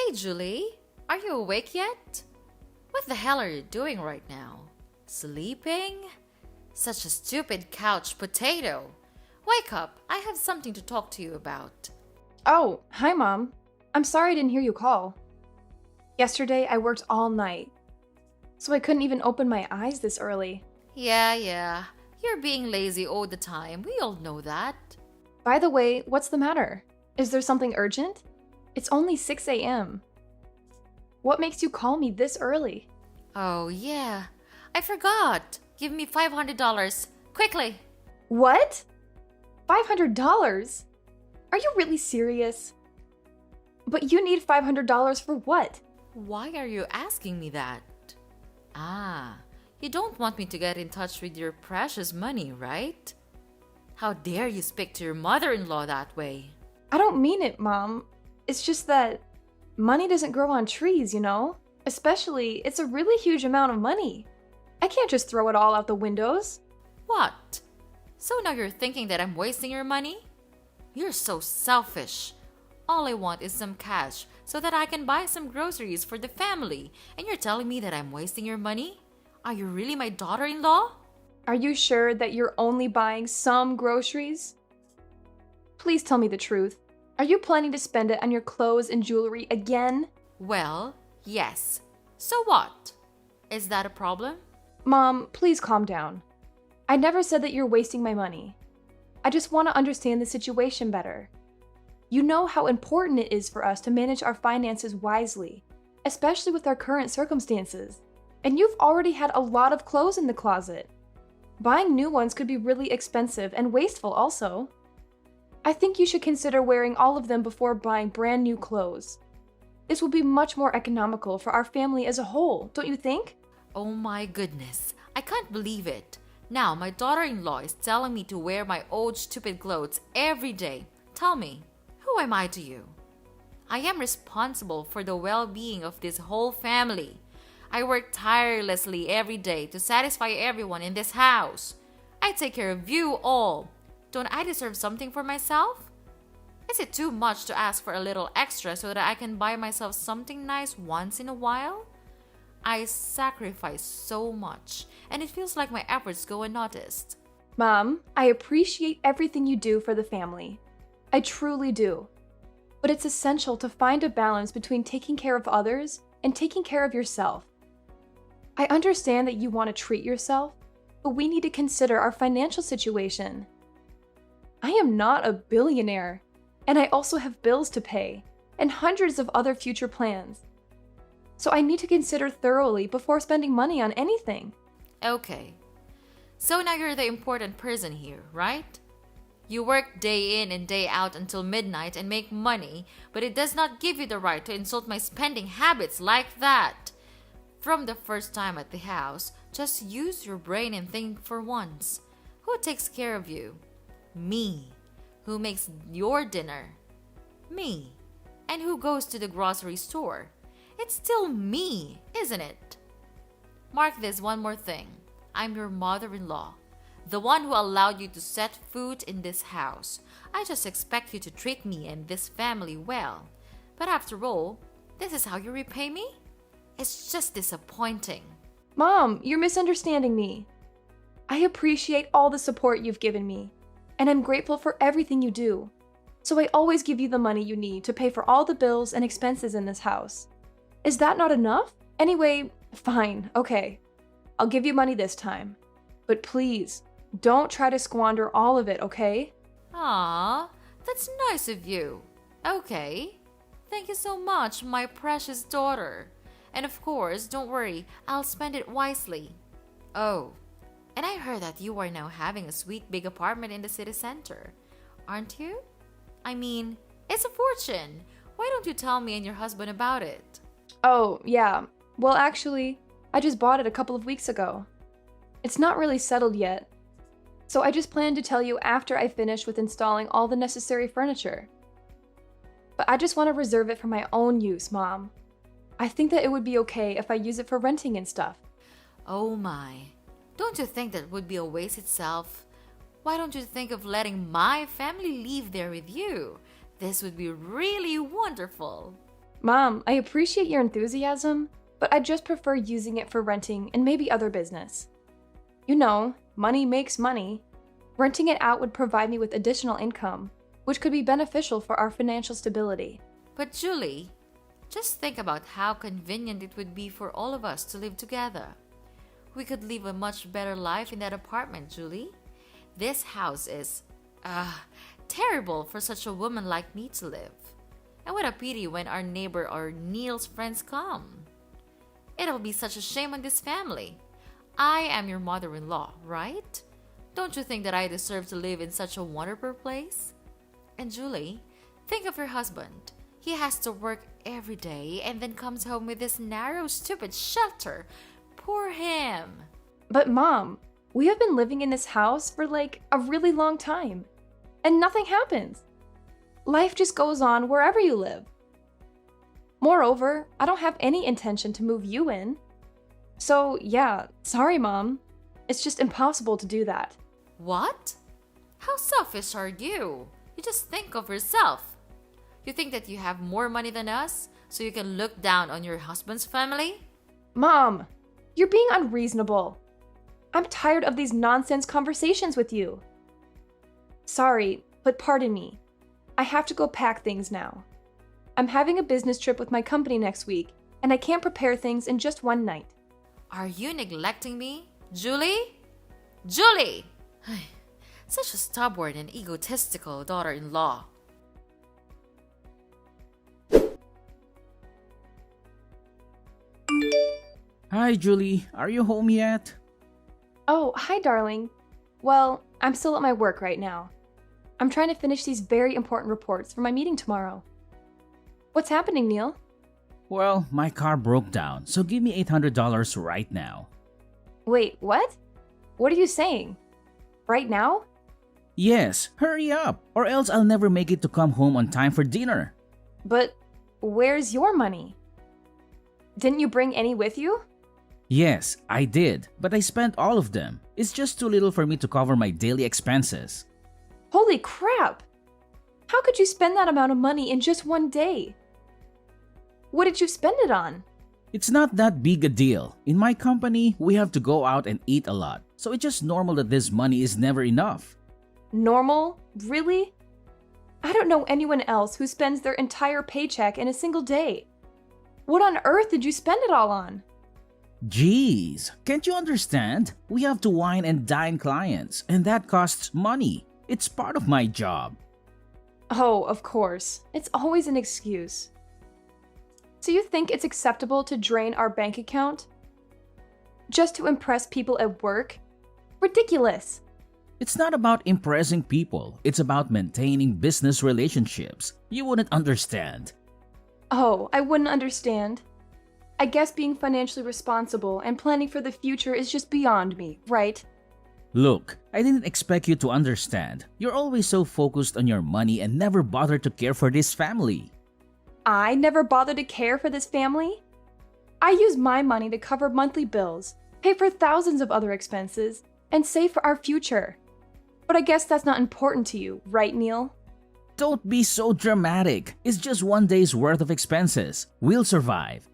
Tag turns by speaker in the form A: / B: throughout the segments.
A: Hey Julie, are you awake yet? What the hell are you doing right now? Sleeping? Such a stupid couch potato. Wake up, I have something to talk to you about.
B: Oh, hi, Mom. I'm sorry I didn't hear you call. Yesterday, I worked all night, so I couldn't even open my eyes this early.
A: Yeah. You're being lazy all the time. We all know that.
B: By the way, what's the matter? Is there something urgent? It's only 6 a.m. What makes you call me this early?
A: Oh, yeah. I forgot. Give me $500. Quickly.
B: What? $500? Are you really serious? But you need $500 for what?
A: Why are you asking me that? You don't want me to get in touch with your precious money, right? How dare you speak to your mother-in-law that way?
B: I don't mean it, Mom. It's just that money doesn't grow on trees, you know? Especially, it's a really huge amount of money. I can't just throw it all out the windows.
A: What? So now you're thinking that I'm wasting your money? You're so selfish. All I want is some cash so that I can buy some groceries for the family, and you're telling me that I'm wasting your money? Are you really my daughter-in-law?
B: Are you sure that you're only buying some groceries? Please tell me the truth. Are you planning to spend it on your clothes and jewelry again?
A: Well, yes. So what? Is that a problem?
B: Mom, please calm down. I never said that you're wasting my money. I just want to understand the situation better. You know how important it is for us to manage our finances wisely, especially with our current circumstances. And you've already had a lot of clothes in the closet. Buying new ones could be really expensive and wasteful also. I think you should consider wearing all of them before buying brand new clothes. This will be much more economical for our family as a whole, don't you think?
A: Oh my goodness, I can't believe it. Now my daughter-in-law is telling me to wear my old stupid clothes every day. Tell me, who am I to you? I am responsible for the well-being of this whole family. I work tirelessly every day to satisfy everyone in this house. I take care of you all. Don't I deserve something for myself? Is it too much to ask for a little extra so that I can buy myself something nice once in a while? I sacrifice so much, and it feels like my efforts go unnoticed.
B: Mom, I appreciate everything you do for the family. I truly do. But it's essential to find a balance between taking care of others and taking care of yourself. I understand that you want to treat yourself, but we need to consider our financial situation. I am not a billionaire, and I also have bills to pay and hundreds of other future plans. So I need to consider thoroughly before spending money on anything.
A: Okay. So now you're the important person here, right? You work day in and day out until midnight and make money, but it does not give you the right to insult my spending habits like that. From the first time at the house, just use your brain and think for once. Who takes care of you? Me. Who makes your dinner? Me. And who goes to the grocery store? It's still me, isn't it? Mark this one more thing. I'm your mother-in-law, the one who allowed you to set foot in this house. I just expect you to treat me and this family well. But after all, this is how you repay me? It's just disappointing.
B: Mom, you're misunderstanding me. I appreciate all the support you've given me, and I'm grateful for everything you do. So I always give you the money you need to pay for all the bills and expenses in this house. Is that not enough? Anyway, fine, okay. I'll give you money this time. But please, don't try to squander all of it, okay?
A: Aw, that's nice of you. Okay. Thank you so much, my precious daughter. And of course, don't worry, I'll spend it wisely. Oh, and I heard that you are now having a sweet big apartment in the city center, aren't you? I mean, it's a fortune. Why don't you tell me and your husband about it?
B: Oh, yeah. Well, actually, I just bought it a couple of weeks ago. It's not really settled yet, so I just plan to tell you after I finish with installing all the necessary furniture. But I just want to reserve it for my own use, Mom. I think that it would be okay if I use it for renting and stuff.
A: Oh my. Don't you think that would be a waste itself? Why don't you think of letting my family live there with you? This would be really wonderful.
B: Mom, I appreciate your enthusiasm, but I just prefer using it for renting and maybe other business. You know, money makes money. Renting it out would provide me with additional income, which could be beneficial for our financial stability.
A: But Julie, just think about how convenient it would be for all of us to live together. We could live a much better life in that apartment, Julie. This house is, terrible for such a woman like me to live. And what a pity when our neighbor or Neil's friends come. It'll be such a shame on this family. I am your mother-in-law, right? Don't you think that I deserve to live in such a wonderful place? And Julie, think of your husband. He has to work every day and then comes home with this narrow, stupid shelter. Poor him.
B: But Mom, we have been living in this house for like a really long time, and nothing happens. Life just goes on wherever you live. Moreover, I don't have any intention to move you in. So yeah, sorry Mom. It's just impossible to do that.
A: What? How selfish are you? You just think of yourself. You think that you have more money than us, so you can look down on your husband's family?
B: Mom, you're being unreasonable. I'm tired of these nonsense conversations with you. Sorry, but pardon me. I have to go pack things now. I'm having a business trip with my company next week, and I can't prepare things in just one night.
A: Are you neglecting me, Julie? Julie! Such a stubborn and egotistical daughter-in-law.
C: Hi, Julie. Are you home yet?
B: Oh, hi darling. Well, I'm still at my work right now. I'm trying to finish these very important reports for my meeting tomorrow. What's happening, Neil?
C: Well, my car broke down, so give me $800 right now.
B: Wait, what? What are you saying? Right now?
C: Yes, hurry up, or else I'll never make it to come home on time for dinner.
B: But where's your money? Didn't you bring any with you?
C: Yes, I did, but I spent all of them. It's just too little for me to cover my daily expenses.
B: Holy crap! How could you spend that amount of money in just one day? What did you spend it on?
C: It's not that big a deal. In my company, we have to go out and eat a lot, so it's just normal that this money is never enough.
B: Normal? Really? I don't know anyone else who spends their entire paycheck in a single day. What on earth did you spend it all on?
C: Jeez, can't you understand? We have to wine and dine clients, and that costs money. It's part of my job.
B: Oh, of course. It's always an excuse. So you think it's acceptable to drain our bank account? Just to impress people at work? Ridiculous!
C: It's not about impressing people, it's about maintaining business relationships. You wouldn't understand.
B: Oh, I wouldn't understand. I guess being financially responsible and planning for the future is just beyond me, right?
C: Look, I didn't expect you to understand. You're always so focused on your money and never bother to care for this family.
B: I never bother to care for this family? I use my money to cover monthly bills, pay for thousands of other expenses, and save for our future. But I guess that's not important to you, right, Neil?
C: Don't be so dramatic. It's just one day's worth of expenses. We'll survive.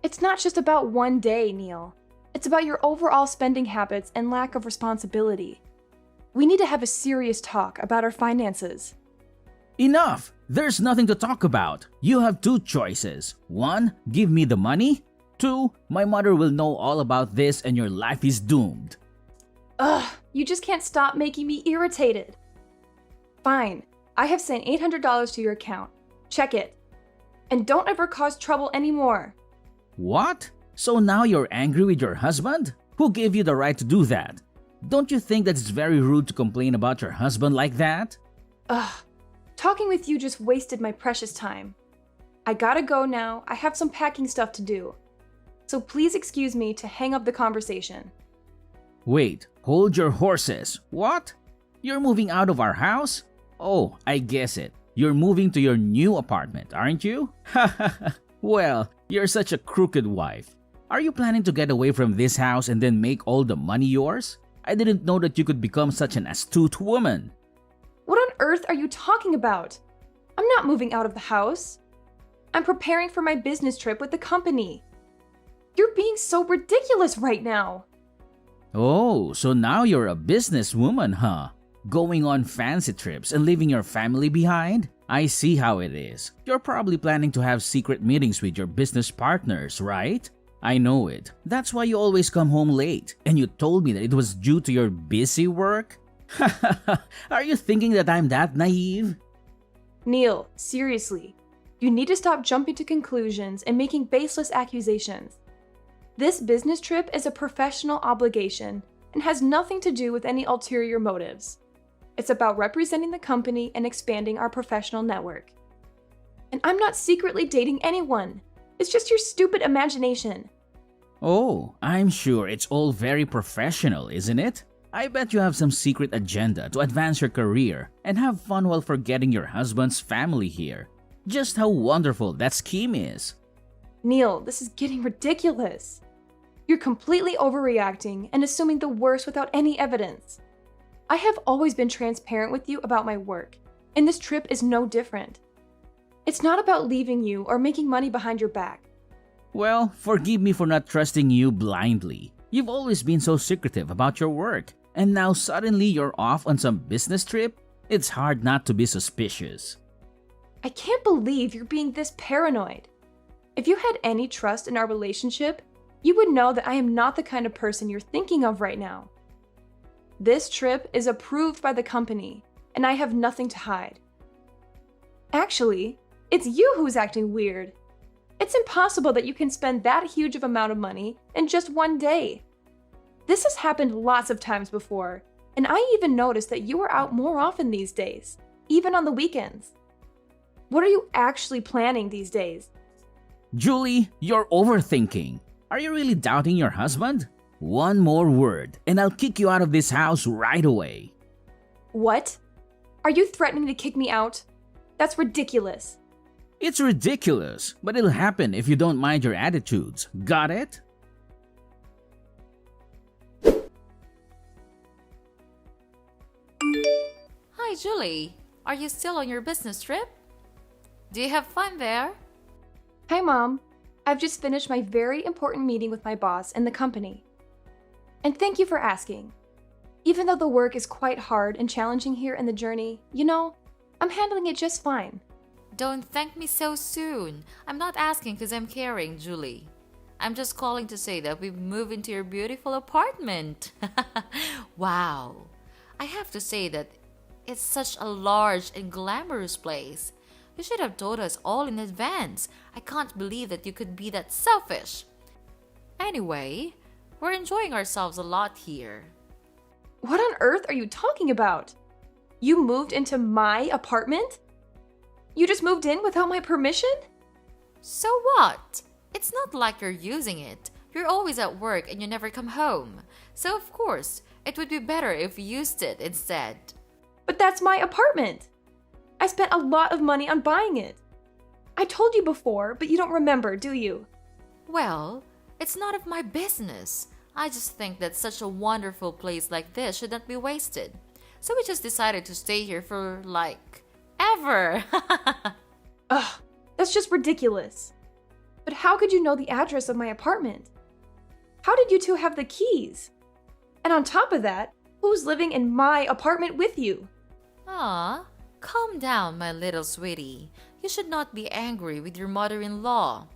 B: It's not just about one day, Neil. It's about your overall spending habits and lack of responsibility. We need to have a serious talk about our finances.
C: Enough! There's nothing to talk about. You have two choices. 1, give me the money. 2, my mother will know all about this and your life is doomed.
B: Ugh, you just can't stop making me irritated. Fine, I have sent $800 to your account. Check it. And don't ever cause trouble anymore.
C: What? So now you're angry with your husband? Who gave you the right to do that? Don't you think that it's very rude to complain about your husband like that?
B: Ugh, talking with you just wasted my precious time. I gotta go now. I have some packing stuff to do. So please excuse me to hang up the conversation.
C: Wait, hold your horses. What? You're moving out of our house? Oh, I guess it. You're moving to your new apartment, aren't you? Well, you're such a crooked wife. Are you planning to get away from this house and then make all the money yours? I didn't know that you could become such an astute woman.
B: What on earth are you talking about? I'm not moving out of the house. I'm preparing for my business trip with the company. You're being so ridiculous right now.
C: Oh, so now you're a businesswoman, huh? Going on fancy trips and leaving your family behind? I see how it is. You're probably planning to have secret meetings with your business partners, right? I know it. That's why you always come home late. And you told me that it was due to your busy work? Are you thinking that I'm that naive?
B: Neil, seriously. You need to stop jumping to conclusions and making baseless accusations. This business trip is a professional obligation and has nothing to do with any ulterior motives. It's about representing the company and expanding our professional network. And I'm not secretly dating anyone. It's just your stupid imagination.
C: Oh, I'm sure it's all very professional, isn't it? I bet you have some secret agenda to advance your career and have fun while forgetting your husband's family here. Just how wonderful that scheme is.
B: Neil, this is getting ridiculous. You're completely overreacting and assuming the worst without any evidence. I have always been transparent with you about my work, and this trip is no different. It's not about leaving you or making money behind your back.
C: Well, forgive me for not trusting you blindly. You've always been so secretive about your work, and now suddenly you're off on some business trip? It's hard not to be suspicious.
B: I can't believe you're being this paranoid. If you had any trust in our relationship, you would know that I am not the kind of person you're thinking of right now. This trip is approved by the company, and I have nothing to hide. Actually, it's you who's acting weird. It's impossible that you can spend that huge of amount of money in just one day. This has happened lots of times before, and I even noticed that you are out more often these days, even on the weekends. What are you actually planning these days?
C: Julie, you're overthinking. Are you really doubting your husband? One more word, and I'll kick you out of this house right away.
B: What? Are you threatening to kick me out? That's ridiculous.
C: It's ridiculous, but it'll happen if you don't mind your attitudes. Got it?
A: Hi, Julie. Are you still on your business trip? Do you have fun there?
B: Hi, Mom. I've just finished my very important meeting with my boss and the company. And thank you for asking. Even though the work is quite hard and challenging here in the journey, I'm handling it just fine.
A: Don't thank me so soon. I'm not asking because I'm caring, Julie. I'm just calling to say that we've moved into your beautiful apartment. Wow. I have to say that it's such a large and glamorous place. You should have told us all in advance. I can't believe that you could be that selfish. Anyway, we're enjoying ourselves a lot here.
B: What on earth are you talking about? You moved into my apartment? You just moved in without my permission?
A: So what? It's not like you're using it. You're always at work and you never come home. So of course, it would be better if you used it instead.
B: But that's my apartment. I spent a lot of money on buying it. I told you before, but you don't remember, do you?
A: Well, it's none of my business. I just think that such a wonderful place like this should not be wasted. So we just decided to stay here for, ever.
B: Ugh, that's just ridiculous. But how could you know the address of my apartment? How did you two have the keys? And on top of that, who's living in my apartment with you?
A: Ah, calm down, my little sweetie. You should not be angry with your mother-in-law.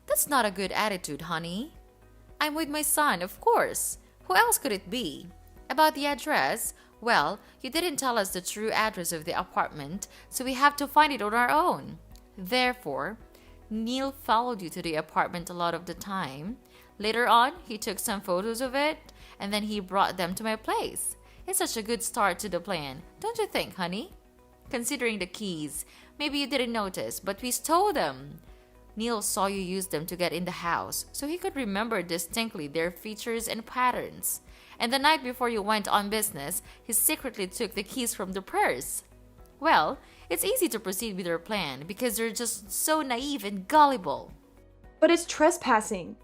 A: That's not a good attitude, honey. I'm with my son, of course. Who else could it be? About the address, well, you didn't tell us the true address of the apartment, so we have to find it on our own. Therefore, Neil followed you to the apartment a lot of the time. Later on, he took some photos of it, and then he brought them to my place. It's such a good start to the plan, don't you think, honey? Considering the keys, maybe you didn't notice, but we stole them. Neil saw you use them to get in the house, so he could remember distinctly their features and patterns. And the night before you went on business, he secretly took the keys from the purse. Well, it's easy to proceed with your plan because you're just so naive and gullible.
B: But it's trespassing.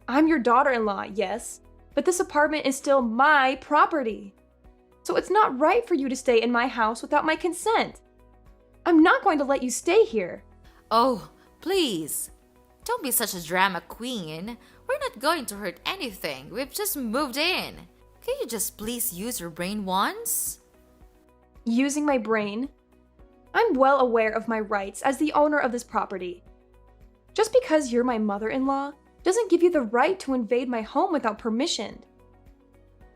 B: I'm your daughter-in-law, yes, but this apartment is still my property. So it's not right for you to stay in my house without my consent. I'm not going to let you stay here.
A: Oh, Please, don't be such a drama queen. We're not going to hurt anything. We've just moved in. Can you just please use your brain once?
B: Using my brain? I'm well aware of my rights as the owner of this property. Just because you're my mother-in-law doesn't give you the right to invade my home without permission.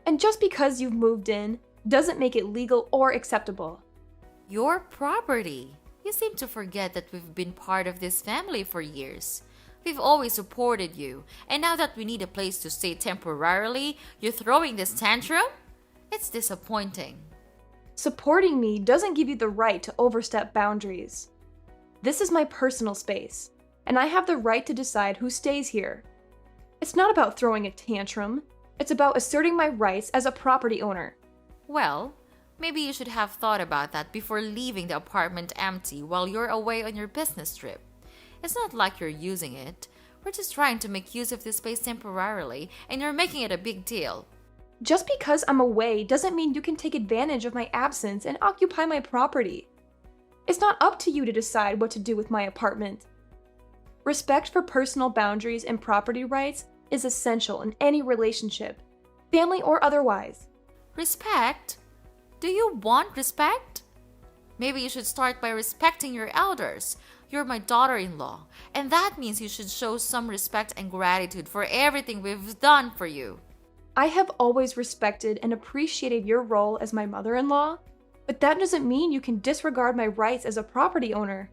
B: And just because you've moved in doesn't make it legal or acceptable.
A: Your property. You seem to forget that we've been part of this family for years. We've always supported you, and now that we need a place to stay temporarily, you're throwing this tantrum? It's disappointing.
B: Supporting me doesn't give you the right to overstep boundaries. This is my personal space, and I have the right to decide who stays here. It's not about throwing a tantrum. It's about asserting my rights as a property owner.
A: Well, maybe you should have thought about that before leaving the apartment empty while you're away on your business trip. It's not like you're using it. We're just trying to make use of this space temporarily, and you're making it a big deal.
B: Just because I'm away doesn't mean you can take advantage of my absence and occupy my property. It's not up to you to decide what to do with my apartment. Respect for personal boundaries and property rights is essential in any relationship, family or otherwise.
A: Respect? Do you want respect? Maybe you should start by respecting your elders. You're my daughter-in-law, and that means you should show some respect and gratitude for everything we've done for you.
B: I have always respected and appreciated your role as my mother-in-law, but that doesn't mean you can disregard my rights as a property owner.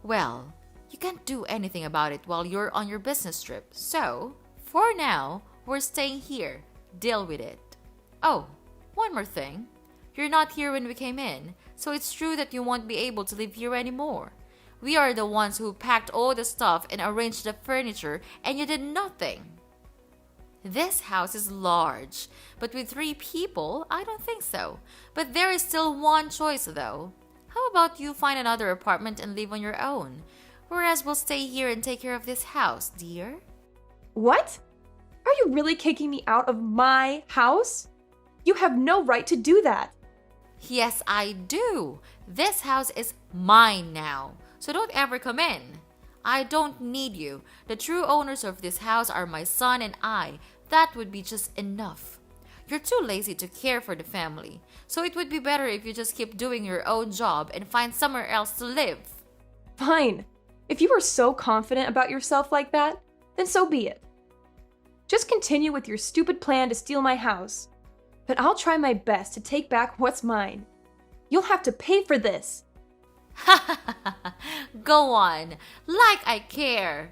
A: Well, you can't do anything about it while you're on your business trip, so for now, we're staying here. Deal with it. Oh, one more thing. You're not here when we came in, so it's true that you won't be able to live here anymore. We are the ones who packed all the stuff and arranged the furniture, and you did nothing. This house is large, but with 3 people, I don't think so. But there is still one choice though. How about you find another apartment and live on your own? Whereas we'll stay here and take care of this house, dear.
B: What? Are you really kicking me out of my house? You have no right to do that.
A: Yes, I do. This house is mine now, so don't ever come in. I don't need you. The true owners of this house are my son and I. That would be just enough. You're too lazy to care for the family, so it would be better if you just keep doing your own job and find somewhere else to live.
B: Fine. If you are so confident about yourself like that, then so be it. Just continue with your stupid plan to steal my house. But I'll try my best to take back what's mine. You'll have to pay for this.
A: Go on, like I care.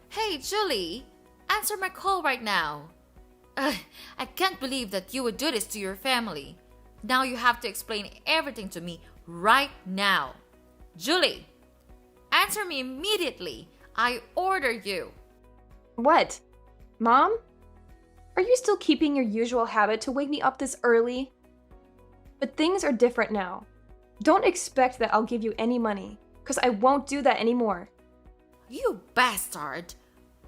A: Hey, Julie, answer my call right now. I can't believe that you would do this to your family. Now you have to explain everything to me right now. Julie, answer me immediately. I order you.
B: What? Mom? Are you still keeping your usual habit to wake me up this early? But things are different now. Don't expect that I'll give you any money, because I won't do that anymore.
A: You bastard!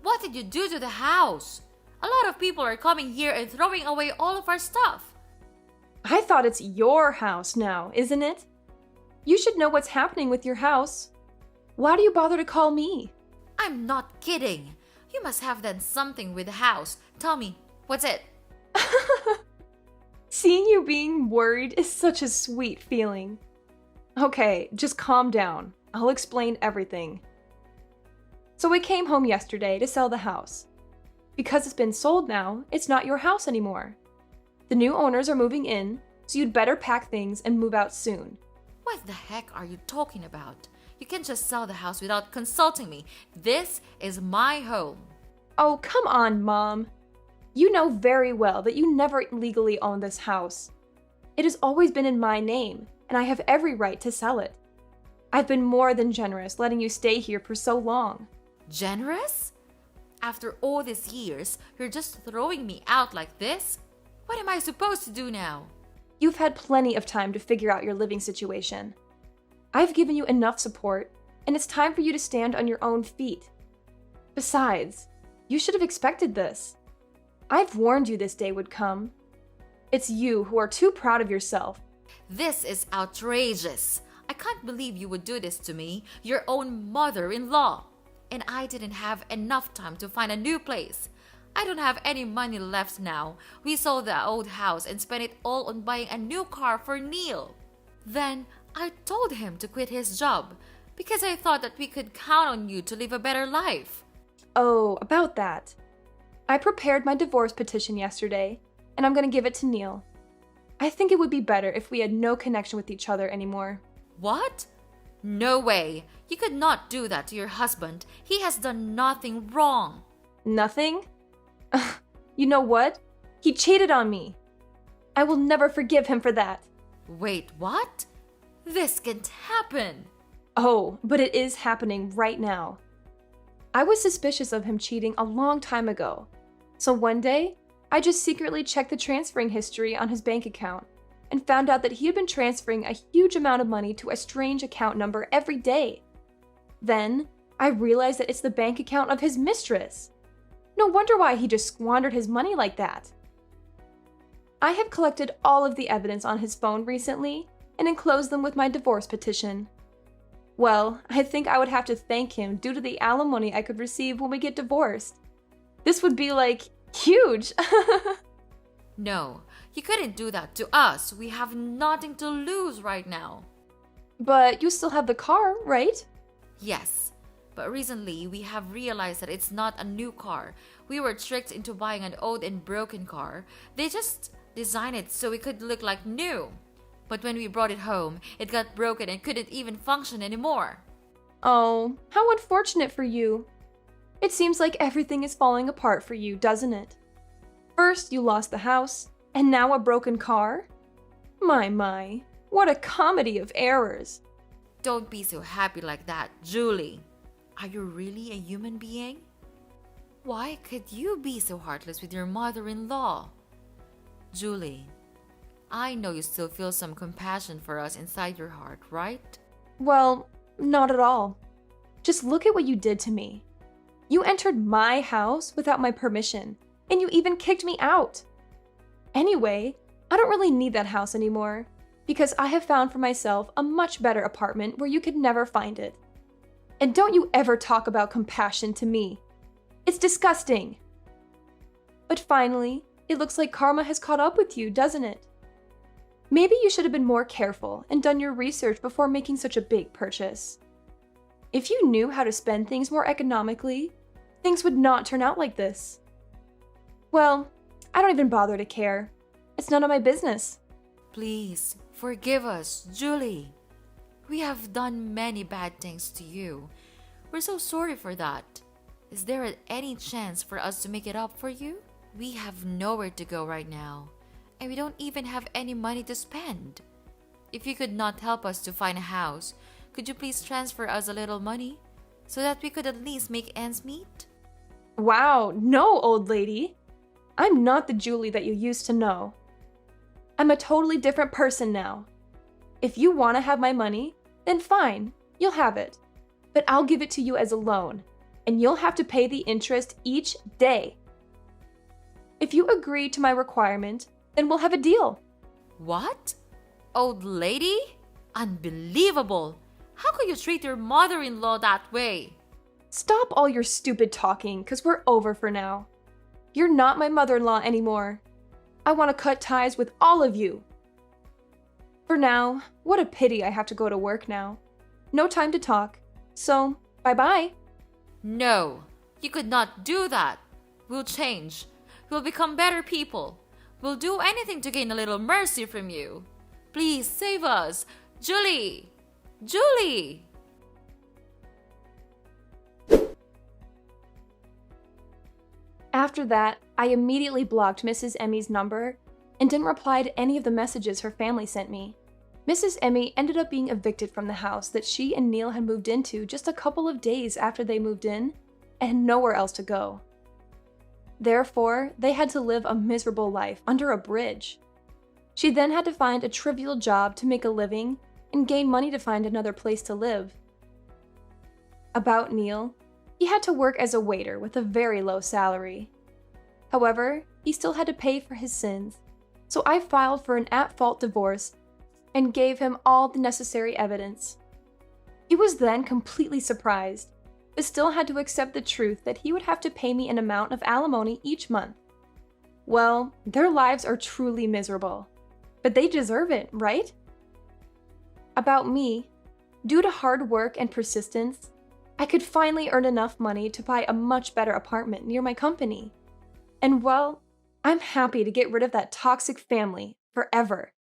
A: What did you do to the house? A lot of people are coming here and throwing away all of our stuff.
B: I thought it's your house now, isn't it? You should know what's happening with your house. Why do you bother to call me?
A: I'm not kidding. You must have done something with the house. Tell me, what's it?
B: Seeing you being worried is such a sweet feeling. Okay, just calm down. I'll explain everything. So we came home yesterday to sell the house. Because it's been sold now, it's not your house anymore. The new owners are moving in, so you'd better pack things and move out soon.
A: What the heck are you talking about? You can't just sell the house without consulting me. This is my home.
B: Oh, come on, Mom. You know very well that you never legally own this house. It has always been in my name, and I have every right to sell it. I've been more than generous letting you stay here for so long.
A: Generous? After all these years, you're just throwing me out like this? What am I supposed to do now?
B: You've had plenty of time to figure out your living situation. I've given you enough support, and it's time for you to stand on your own feet. Besides, you should have expected this. I've warned you this day would come. It's you who are too proud of yourself.
A: This is outrageous. I can't believe you would do this to me, your own mother-in-law. And I didn't have enough time to find a new place. I don't have any money left now. We sold the old house and spent it all on buying a new car for Neil. Then I told him to quit his job because I thought that we could count on you to live a better life.
B: Oh, about that. I prepared my divorce petition yesterday, and I'm going to give it to Neil. I think it would be better if we had no connection with each other anymore.
A: What? No way. You could not do that to your husband. He has done nothing wrong.
B: Nothing? You know what? He cheated on me. I will never forgive him for that.
A: Wait, what? This can't happen.
B: Oh, but it is happening right now. I was suspicious of him cheating a long time ago. So one day, I just secretly checked the transferring history on his bank account and found out that he had been transferring a huge amount of money to a strange account number every day. Then, I realized that it's the bank account of his mistress. No wonder why he just squandered his money like that. I have collected all of the evidence on his phone recently and enclosed them with my divorce petition. Well, I think I would have to thank him due to the alimony I could receive when we get divorced. This would be huge.
A: No, you couldn't do that to us. We have nothing to lose right now.
B: But you still have the car, right?
A: Yes, but recently we have realized that it's not a new car. We were tricked into buying an old and broken car. They just designed it so it could look like new. But when we brought it home, it got broken and couldn't even function anymore.
B: Oh, how unfortunate for you. It seems like everything is falling apart for you, doesn't it? First, you lost the house, and now a broken car? My, what a comedy of errors.
A: Don't be so happy like that, Julie. Are you really a human being? Why could you be so heartless with your mother-in-law? Julie, I know you still feel some compassion for us inside your heart, right?
B: Well, not at all. Just look at what you did to me. You entered my house without my permission, and you even kicked me out. Anyway, I don't really need that house anymore, because I have found for myself a much better apartment where you could never find it. And don't you ever talk about compassion to me. It's disgusting. But finally, it looks like karma has caught up with you, doesn't it? Maybe you should have been more careful and done your research before making such a big purchase. If you knew how to spend things more economically, things would not turn out like this. Well, I don't even bother to care. It's none of my business.
A: Please, forgive us, Julie. We have done many bad things to you. We're so sorry for that. Is there any chance for us to make it up for you? We have nowhere to go right now, and we don't even have any money to spend. If you could not help us to find a house, could you please transfer us a little money so that we could at least make ends meet?
B: Wow, no, old lady. I'm not the Julie that you used to know. I'm a totally different person now. If you want to have my money, then fine, you'll have it. But I'll give it to you as a loan, and you'll have to pay the interest each day. If you agree to my requirement, then we'll have a deal.
A: What? Old lady? Unbelievable! How could you treat your mother-in-law that way?
B: Stop all your stupid talking, 'cause we're over for now. You're not my mother-in-law anymore. I want to cut ties with all of you. For now, what a pity I have to go to work now. No time to talk, so bye-bye.
A: No, you could not do that. We'll change. We'll become better people. We'll do anything to gain a little mercy from you. Please save us. Julie! Julie!
B: After that, I immediately blocked Mrs. Emmy's number and didn't reply to any of the messages her family sent me. Mrs. Emmy ended up being evicted from the house that she and Neil had moved into just a couple of days after they moved in and had nowhere else to go. Therefore, they had to live a miserable life under a bridge. She then had to find a trivial job to make a living and gain money to find another place to live. About Neil, he had to work as a waiter with a very low salary. However, he still had to pay for his sins. So I filed for an at-fault divorce and gave him all the necessary evidence. He was then completely surprised, but still had to accept the truth that he would have to pay me an amount of alimony each month. Well, their lives are truly miserable, but they deserve it, right? About me, due to hard work and persistence, I could finally earn enough money to buy a much better apartment near my company. And well, I'm happy to get rid of that toxic family forever.